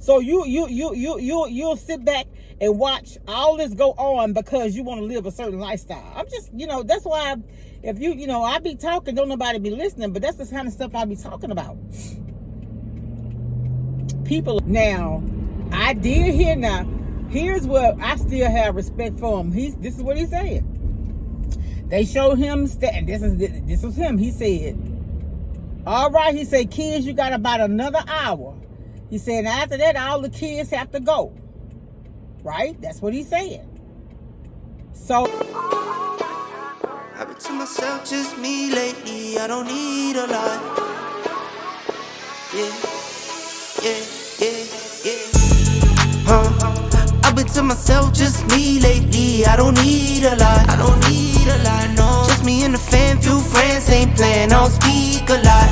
So you'll sit back and watch all this go on because you want to live a certain lifestyle. I'm just, that's why if I be talking, don't nobody be listening, but that's the kind of stuff I be talking about. People. Now, I did hear now. Here's what I still have respect for him. This is what he said. They showed him, and this was him. He said, all right, he said, kids, you got about another hour. He said, after that, all the kids have to go. Right? That's what he said. So, I've been to myself, just me lately. I don't need a lot. I've been to myself, just me lately. I don't need a lot. No. Just me and the fam, few friends ain't playing. I don't speak a lot,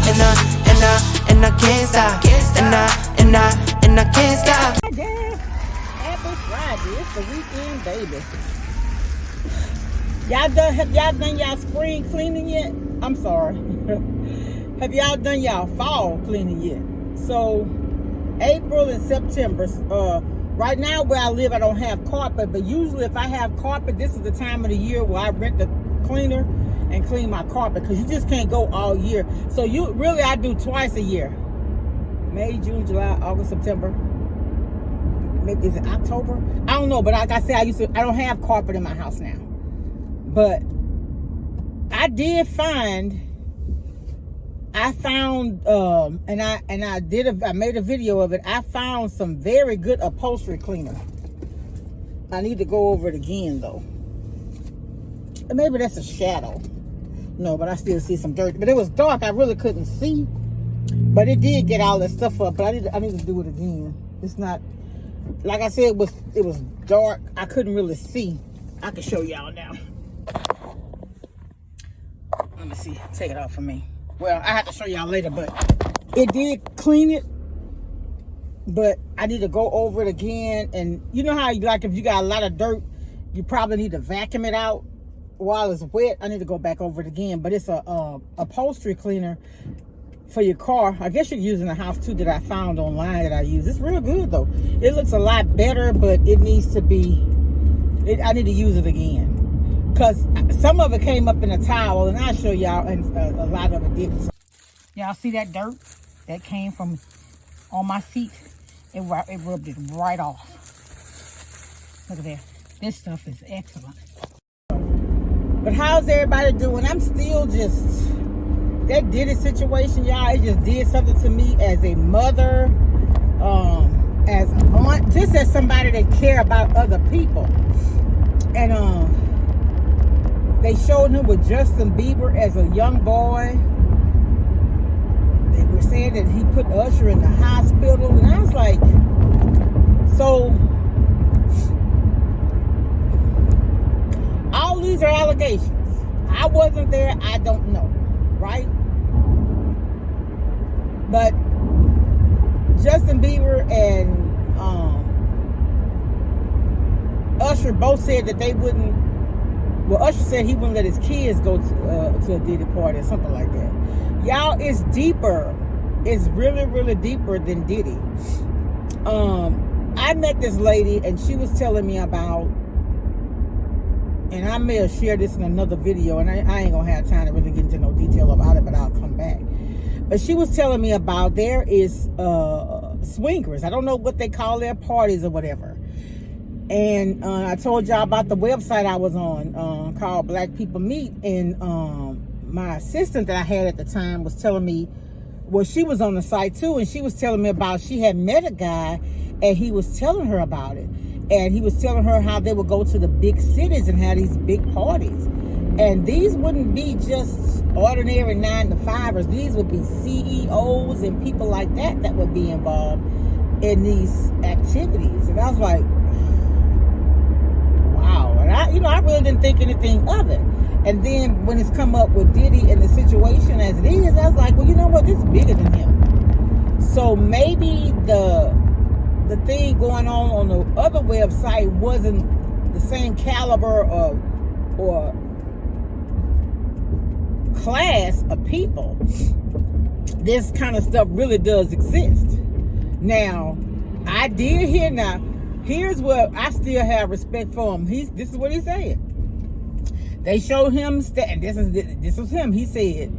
and I can't stop. And I can't stop. Happy Friday. It's the weekend, baby. Have y'all done y'all spring cleaning yet? I'm sorry. Have y'all done y'all fall cleaning yet? So, April and September. Right now where I live, I don't have carpet, but usually if I have carpet, this is the time of the year where I rent the cleaner and clean my carpet, because you just can't go all year. So I do twice a year. May, June, July, August, September. Maybe is it October? I don't know, but like I said, I don't have carpet in my house now. But I did find, I made a video of it. I found some very good upholstery cleaner. I need to go over it again though. Maybe that's a shadow. No, but I still see some dirt. But it was dark. I really couldn't see. But it did get all that stuff up. But I need to do it again. It's not, like I said, it was dark. I couldn't really see. I can show y'all now. Let me see. Take it off for me. Well, I have to show y'all later, but it did clean it. But I need to go over it again. And you know how, like, if you got a lot of dirt, you probably need to vacuum it out while it's wet. I need to go back over it again. But it's a upholstery cleaner for your car. I guess you can use in the house too, that I found online that I use. It's real good though. It looks a lot better, but it needs to be, I need to use it again. Because some of it came up in a towel, and I'll show y'all, and a lot of it didn't. Y'all see that dirt that came from on my seat? It rubbed it right off. Look at that. This stuff is excellent. But how's everybody doing? I'm still just, that Diddy situation, y'all, it just did something to me as a mother, as an aunt, just as somebody that care about other people. And they showed him with Justin Bieber as a young boy. They were saying that he put Usher in the hospital. And I was like, so all these are allegations. I wasn't there. I don't know. Right? But Justin Bieber and Usher both said that they wouldn't. Well, Usher said he wouldn't let his kids go to a Diddy party or something like that. Y'all, it's deeper. It's really, really deeper than Diddy. I met this lady, and she was telling me about, and I may have shared this in another video, and I ain't gonna have time to really get into no detail about it, but I'll come back. But she was telling me about, there is swingers. I don't know what they call their parties or whatever. And I told y'all about the website I was on called Black People Meet. And my assistant that I had at the time was telling me, well, she was on the site too. And she was telling me about, she had met a guy and he was telling her about it. And he was telling her how they would go to the big cities and have these big parties. And these wouldn't be just ordinary 9-to-5ers. These would be CEOs and people like that that would be involved in these activities. And I was like, wow. And I really didn't think anything of it. And then when it's come up with Diddy and the situation as it is, I was like, well, you know what? This is bigger than him. So maybe the thing going on the other website wasn't the same caliber or class of people. This kind of stuff really does exist. Now, I did hear now. Here's what I still have respect for him. This is what he said. They showed him, and this was him. He said,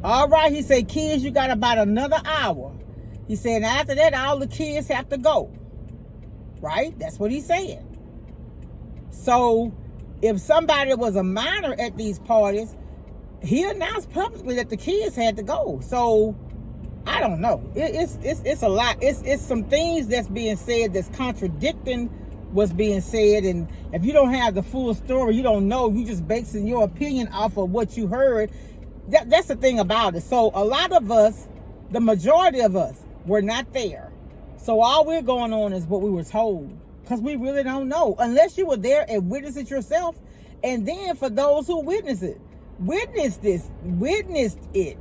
all right, he said, kids, you got about another hour. He said, and after that, all the kids have to go. Right? That's what he said. So, if somebody was a minor at these parties, he announced publicly that the kids had to go. So, I don't know. It's a lot. It's some things that's being said that's contradicting what's being said. And if you don't have the full story, you don't know. You just basing your opinion off of what you heard. That's the thing about it. So a lot of us, the majority of us, were not there. So all we're going on is what we were told. Because we really don't know. Unless you were there and witnessed it yourself. And then for those who witnessed it, witnessed it.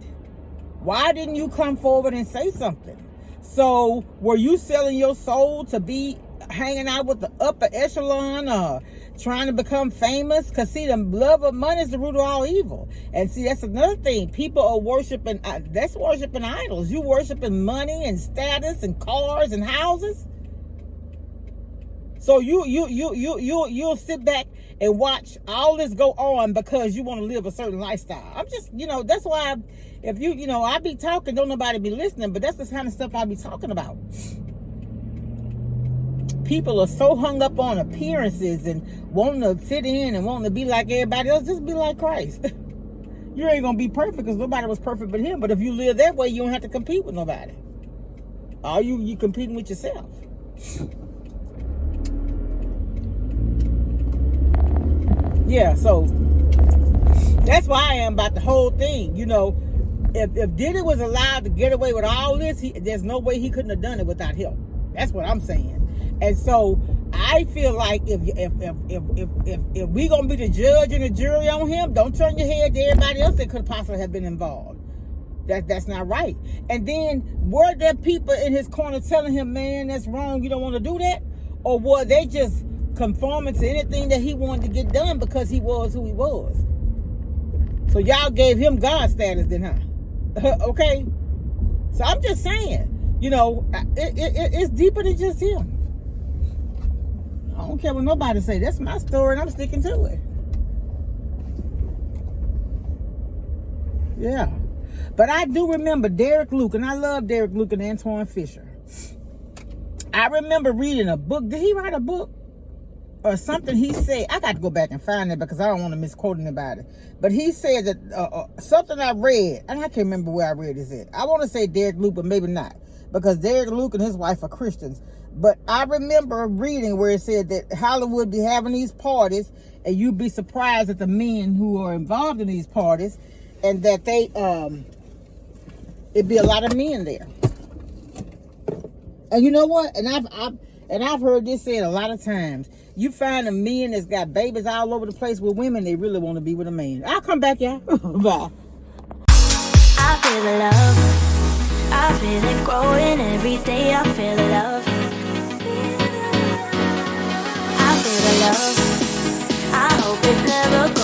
Why didn't you come forward and say something? So were you selling your soul to be hanging out with the upper echelon or trying to become famous? Because see, the love of money is the root of all evil. And see, that's another thing. People are worshiping, that's worshiping idols. You worshiping money and status and cars and houses. So you'll sit back and watch all this go on because you want to live a certain lifestyle. I'm just, that's why if I be talking, don't nobody be listening, but that's the kind of stuff I be talking about. People are so hung up on appearances and wanting to fit in and wanting to be like everybody else. Just be like Christ. You ain't going to be perfect because nobody was perfect but him. But if you live that way, you don't have to compete with nobody. All you competing with yourself. Yeah, so that's why I am about the whole thing. If Diddy was allowed to get away with all this, there's no way he couldn't have done it without help. That's what I'm saying. And so I feel like if we gonna be the judge and the jury on him, don't turn your head to everybody else that could possibly have been involved. That's not right. And then were there people in his corner telling him, man, that's wrong, you don't want to do that? Or were they just conforming to anything that he wanted to get done because he was who he was? So y'all gave him God status then, huh? Okay? So I'm just saying, it's deeper than just him. I don't care what nobody say. That's my story and I'm sticking to it. Yeah. But I do remember Derek Luke, and I love Derek Luke and Antoine Fisher. I remember reading a book. Did he write a book? Or something he said. I got to go back and find it because I don't want to misquote anybody. But he said that something I read, and I can't remember where I read this at. I want to say Derek Luke, but maybe not. Because Derek Luke and his wife are Christians. But I remember reading where it said that Hollywood be having these parties, and you'd be surprised at the men who are involved in these parties, and that they, it'd be a lot of men there. And you know what? And I've heard this said a lot of times. You find a men that's got babies all over the place with women, they really want to be with a man. I'll come back, y'all. Bye. I feel the love. I feel it growing every day. I feel the love. I feel the love. I hope it never goes.